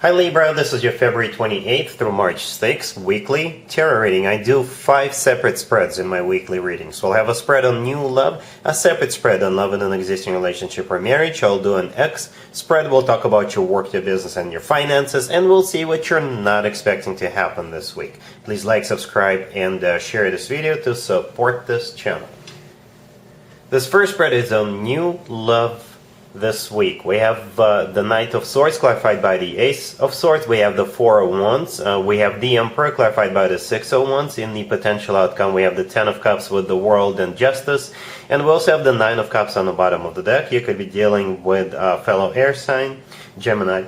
Hi Libra, this is your February 28th through March 6th weekly tarot reading. I do 5 separate spreads in my weekly readings. We'll have a spread on new love, a separate spread on love in an existing relationship or marriage. I'll do an X spread. We'll talk about your work, your business, and your finances, and we'll see what you're not expecting to happen this week. Please like, subscribe, and share this video to support this channel. This first spread is on new love this week. We have the Knight of Swords clarified by the Ace of Swords. We have the Four of Wands. We have the Emperor clarified by the Six of Wands. In the potential outcome, we have the Ten of Cups with the World and Justice. And we also have the Nine of Cups on the bottom of the deck. You could be dealing with a fellow air sign, Gemini,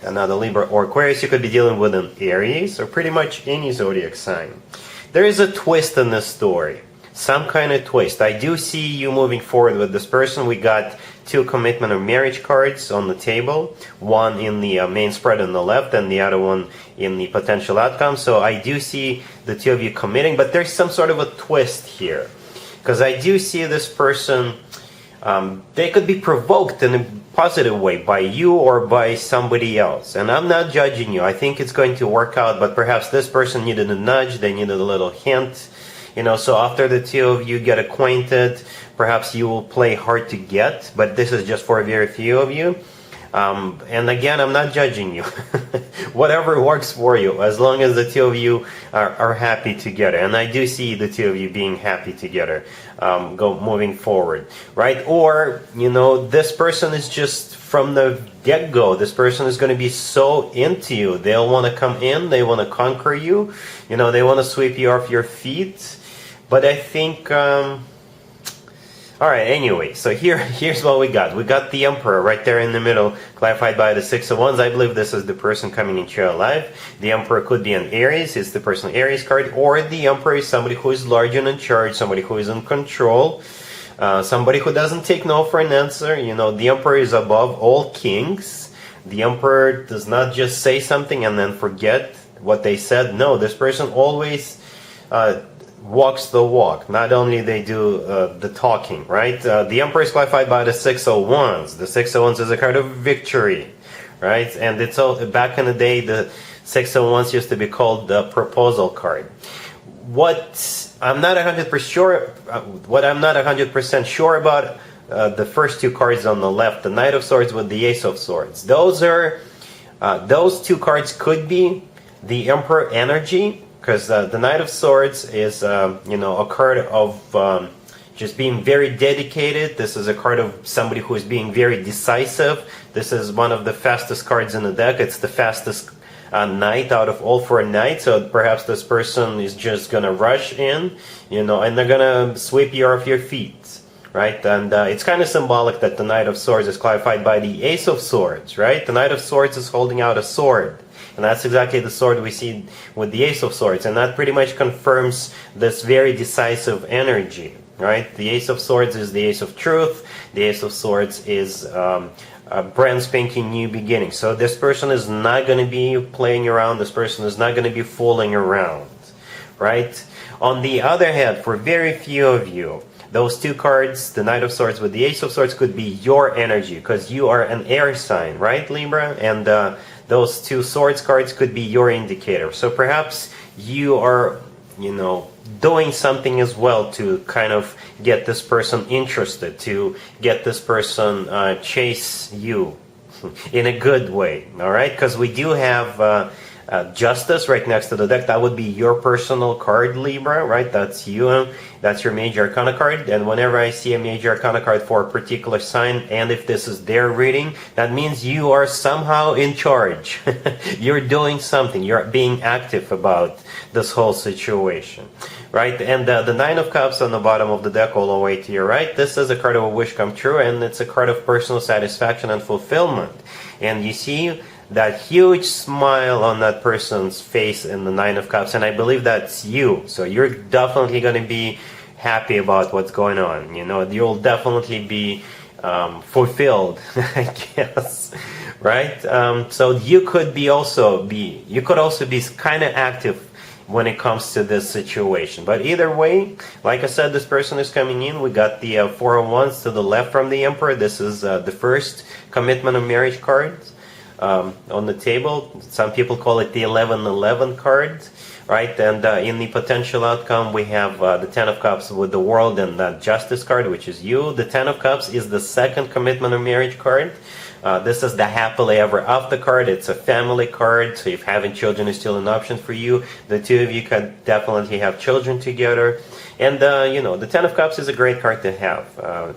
another Libra or Aquarius. You could be dealing with an Aries or pretty much any zodiac sign. There is a twist in this story. Some kind of twist. I do see you moving forward with this person. We got 2 commitment or marriage cards on the table, one in the main spread on the left and the other one in the potential outcome. So I do see the 2 of you committing, but there's some sort of a twist here, because I do see this person, they could be provoked in a positive way by you or by somebody else, and I'm not judging you. I think it's going to work out, but perhaps this person needed a nudge, they needed a little hint. So after the 2 of you get acquainted, perhaps you will play hard to get, but this is just for a very few of you. And again, I'm not judging you. Whatever works for you, as long as the 2 of you are happy together. And I do see the 2 of you being happy together, moving forward, right? Or, this person is just from the get-go, this person is going to be so into you. They'll want to come in, they want to conquer you, they want to sweep you off your feet. But I think, alright, anyway, so here's what we got. We got the Emperor right there in the middle, clarified by the Six of Wands. I believe this is the person coming into your life. The Emperor could be an Aries, it's the personal Aries card, or the Emperor is somebody who is large and in charge, somebody who is in control, somebody who doesn't take no for an answer. The Emperor is above all kings. The Emperor does not just say something and then forget what they said. No, this person always walks the walk. Not only they do the talking, right? The Emperor is clarified by the Six of Wands. The Six of Wands is a card of victory, right? And it's all, back in the day, the Six of Wands used to be called the proposal card. What I'm not 100% sure about the first 2 cards on the left, the Knight of Swords with the Ace of Swords. Those 2 cards could be the Emperor energy, because the Knight of Swords is, a card of just being very dedicated. This is a card of somebody who is being very decisive. This is one of the fastest cards in the deck. It's the fastest knight out of all 4 knights. So perhaps this person is just going to rush in, and they're going to sweep you off your feet, right? And it's kind of symbolic that the Knight of Swords is clarified by the Ace of Swords, right? The Knight of Swords is holding out a sword. And that's exactly the sword we see with the Ace of Swords. And that pretty much confirms this very decisive energy, right? The Ace of Swords is the Ace of Truth. The Ace of Swords is a brand spanking new beginning. So this person is not going to be playing around. This person is not going to be fooling around, right? On the other hand, for very few of you, those 2 cards, the Knight of Swords with the Ace of Swords, could be your energy, because you are an air sign, right, Libra? And those 2 Swords cards could be your indicator. So perhaps you are, doing something as well to kind of get this person interested, to get this person chase you in a good way, all right? Because we do have Justice right next to the deck. That would be your personal card, Libra, right? That's you. That's your major arcana card. And whenever I see a major arcana card for a particular sign, and if this is their reading, that means you are somehow in charge. You're doing something. You're being active about this whole situation, right? And the Nine of Cups on the bottom of the deck all the way to your right, this is a card of a wish come true, and it's a card of personal satisfaction and fulfillment. And you see that huge smile on that person's face in the Nine of Cups, and I believe that's you. So you're definitely going to be happy about what's going on. You'll definitely be fulfilled, I guess, right? So you could also be kind of active when it comes to this situation. But either way, like I said, this person is coming in. We got the 4 of Wands to the left from the Emperor. This is the first commitment of marriage cards. on the table. Some people call it the 1111 card, right? And in the potential outcome, we have the Ten of Cups with the World and the Justice card, which is you. The Ten of Cups is the second commitment or marriage card. This is the happily ever after card. It's a family card, so if having children is still an option for you, the two of you could definitely have children together. And, the Ten of Cups is a great card to have.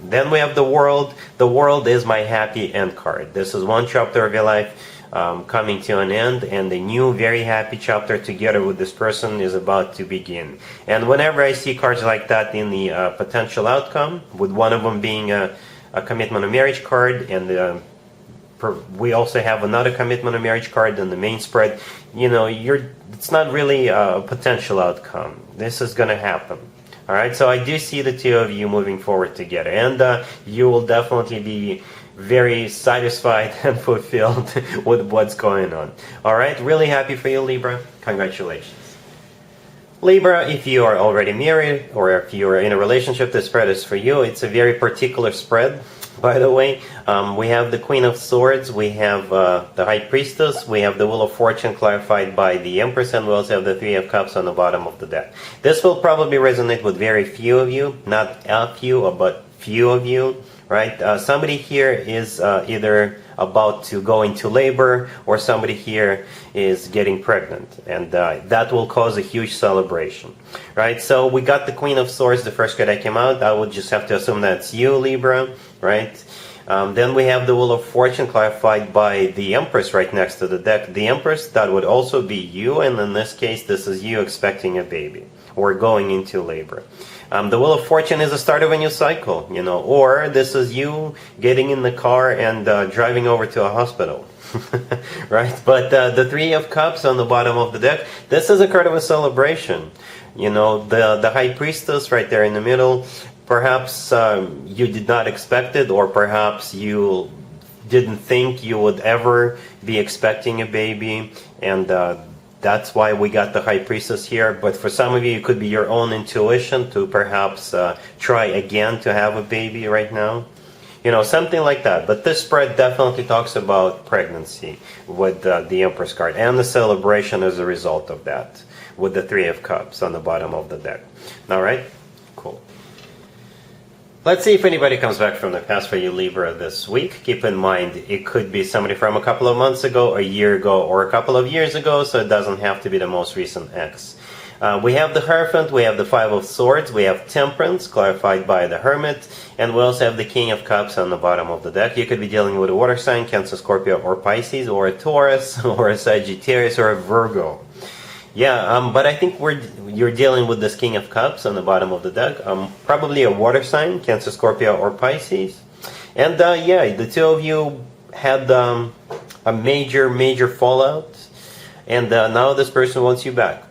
Then we have the World. The World is my happy end card. This is one chapter of your life coming to an end, and a new, very happy chapter together with this person is about to begin. And whenever I see cards like that in the potential outcome, with one of them being a commitment or marriage card, and we also have another commitment or marriage card in the main spread, it's not really a potential outcome. This is going to happen. All right, so I do see the two of you moving forward together, and you will definitely be very satisfied and fulfilled with what's going on. All right, really happy for you, Libra. Congratulations. Libra, if you are already married or if you are in a relationship, this spread is for you. It's a very particular spread, by the way. We have the Queen of Swords, we have the High Priestess, we have the Wheel of Fortune clarified by the Empress, and we also have the Three of Cups on the bottom of the deck. This will probably resonate with very few of you, not a few, but few of you, right? Somebody here is either about to go into labor, or somebody here is getting pregnant, and that will cause a huge celebration, right? So we got the Queen of Swords, the first card that came out. I would just have to assume that's you, Libra, right? Then we have the Wheel of Fortune clarified by the Empress right next to the deck. The Empress, that would also be you, and in this case, this is you expecting a baby or going into labor. The Wheel of Fortune is the start of a new cycle, or this is you getting in the car and driving over to a hospital, right? But the Three of Cups on the bottom of the deck, this is a card of a celebration. The High Priestess right there in the middle, perhaps you did not expect it, or perhaps you didn't think you would ever be expecting a baby, and that's why we got the High Priestess here. But for some of you, it could be your own intuition to perhaps try again to have a baby right now. Something like that. But this spread definitely talks about pregnancy with the Empress card, and the celebration as a result of that, with the Three of Cups on the bottom of the deck. All right? Cool. Let's see if anybody comes back from the past for you, Libra, this week. Keep in mind, it could be somebody from a couple of months ago, a year ago, or a couple of years ago, so it doesn't have to be the most recent ex. We have the Hierophant, we have the Five of Swords, we have Temperance, clarified by the Hermit, and we also have the King of Cups on the bottom of the deck. You could be dealing with a water sign, Cancer, Scorpio, or Pisces, or a Taurus, or a Sagittarius, or a Virgo. Yeah, but I think you're dealing with this King of Cups on the bottom of the deck. Probably a water sign, Cancer, Scorpio, or Pisces. And the two of you had a major fallout, and now this person wants you back,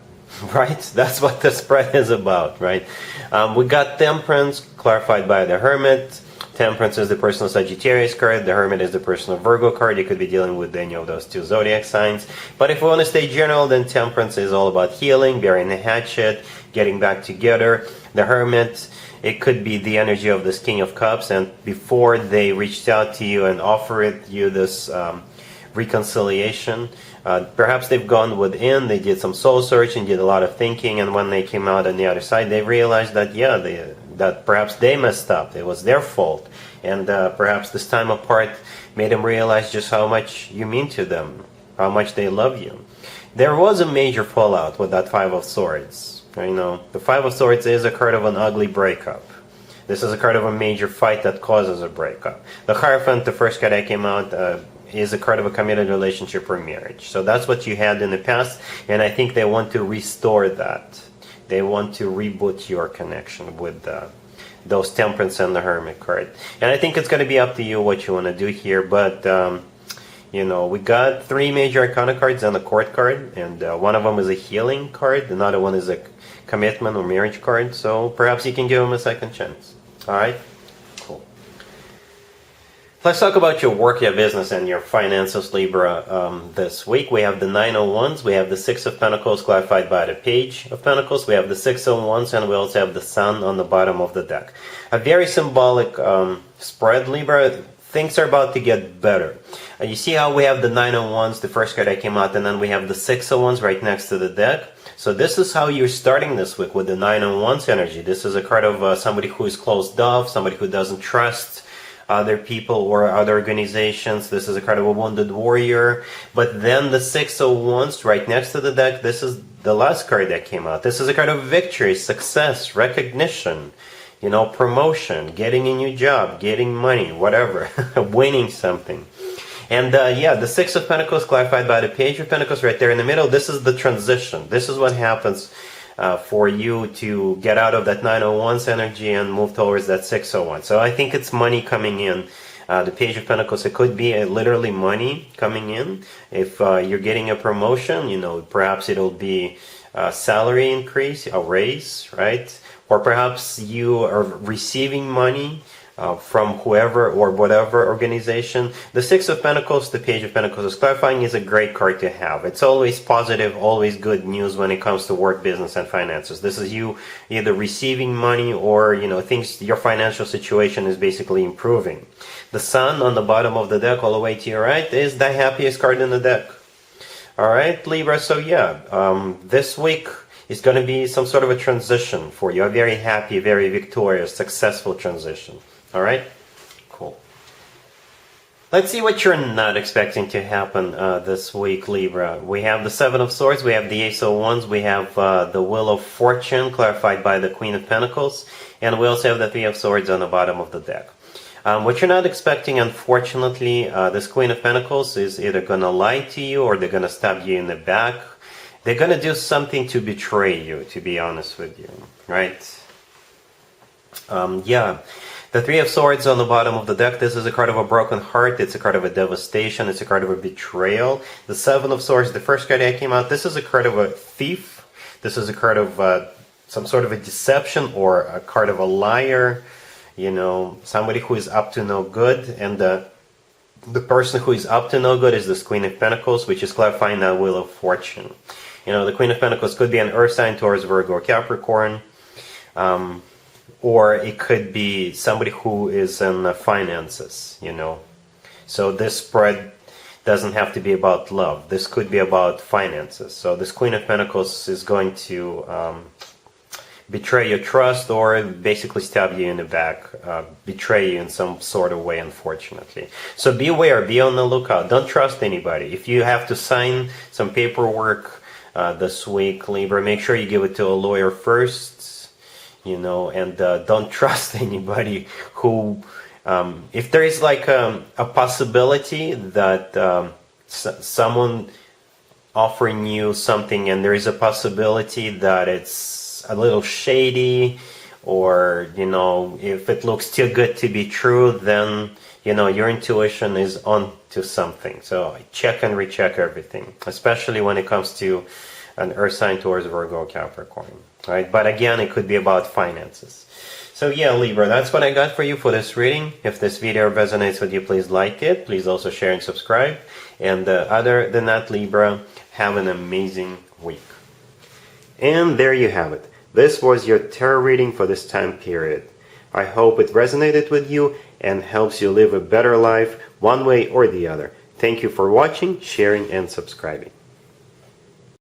right? That's what the spread is about, right? We got Temperance, clarified by the Hermit. Temperance is the personal Sagittarius card. The Hermit is the personal Virgo card. You could be dealing with any of those two zodiac signs. But if we want to stay general, then Temperance is all about healing, burying the hatchet, getting back together. The Hermit, it could be the energy of this King of Cups, and before they reached out to you and offered you this reconciliation, perhaps they've gone within, they did some soul searching, did a lot of thinking, and when they came out on the other side, they realized that that perhaps they messed up, it was their fault, and perhaps this time apart made them realize just how much you mean to them, how much they love you. There was a major fallout with that Five of Swords. The Five of Swords is a card of an ugly breakup. This is a card of a major fight that causes a breakup. The Hierophant, the first card that came out, is a card of a committed relationship or marriage. So that's what you had in the past, and I think they want to restore that. They want to reboot your connection with those Temperance and the Hermit card. And I think it's going to be up to you what you want to do here, but we got three major Arcana cards and a Court card, and one of them is a healing card, another one is a commitment or marriage card, so perhaps you can give them a second chance. Alright? Cool. Let's talk about your work, your business, and your finances, Libra. This week we have the Nine of Wands, we have the Six of Pentacles clarified by the Page of Pentacles, we have the Six of Wands, and we also have the Sun on the bottom of the deck. A very symbolic spread, Libra. things are about to get better. You see how we have the Nine of Wands, the first card that came out, and then we have the Six of Wands right next to the deck. So this is how you're starting this week with the Nine of Wands energy. This is a card of somebody who is closed off, somebody who doesn't trust other people or other organizations. This is a card of a wounded warrior. But then the Six of Wands right next to the deck, this is the last card that came out. This is a card of victory, success, recognition, promotion, getting a new job, getting money, whatever, winning something. And yeah, the Six of Pentacles clarified by the Page of Pentacles right there in the middle. This is the transition. This is what happens for you to get out of that Nine of Wands energy and move towards that Six of Wands. So I think it's money coming in. The Page of Pentacles, it could be literally money coming in. If you're getting a promotion, perhaps it'll be a salary increase, a raise, right? Or perhaps you are receiving money from whoever or whatever organization. The Six of Pentacles, the Page of Pentacles is clarifying, is a great card to have. It's always positive, always good news when it comes to work, business, and finances. This is you either receiving money or, things, your financial situation is basically improving. The Sun on the bottom of the deck all the way to your right is the happiest card in the deck. Alright, Libra, so yeah, this week is going to be some sort of a transition for you. A very happy, very victorious, successful transition. Alright? Cool. Let's see what you're not expecting to happen this week, Libra. We have the Seven of Swords, we have the Ace of Wands, we have the Wheel of Fortune, clarified by the Queen of Pentacles, and we also have the Three of Swords on the bottom of the deck. What you're not expecting, unfortunately, this Queen of Pentacles is either going to lie to you or they're going to stab you in the back. They're going to do something to betray you, to be honest with you, right? Yeah. The Three of Swords on the bottom of the deck, this is a card of a broken heart, it's a card of a devastation, it's a card of a betrayal. The Seven of Swords, the first card that came out, this is a card of a thief. This is a card of some sort of a deception or a card of a liar, somebody who is up to no good. And the person who is up to no good is this Queen of Pentacles, which is clarifying that Wheel of Fortune. The Queen of Pentacles could be an earth sign, Taurus, Virgo, or Capricorn. Or it could be somebody who is in finances, So this spread doesn't have to be about love. This could be about finances. So this Queen of Pentacles is going to betray your trust or basically stab you in the back, betray you in some sort of way, unfortunately. So be aware, be on the lookout. Don't trust anybody. If you have to sign some paperwork this week, Libra, make sure you give it to a lawyer first. And don't trust anybody who, if there is like a possibility that someone offering you something and there is a possibility that it's a little shady or, if it looks too good to be true, then, your intuition is on to something. So check and recheck everything, especially when it comes to an earth sign, Taurus, Virgo, Capricorn. Right? But again, it could be about finances. So yeah, Libra, that's what I got for you for this reading. If this video resonates with you, please like it. Please also share and subscribe. And other than that, Libra, have an amazing week. And there you have it. This was your tarot reading for this time period. I hope it resonated with you and helps you live a better life one way or the other. Thank you for watching, sharing, and subscribing.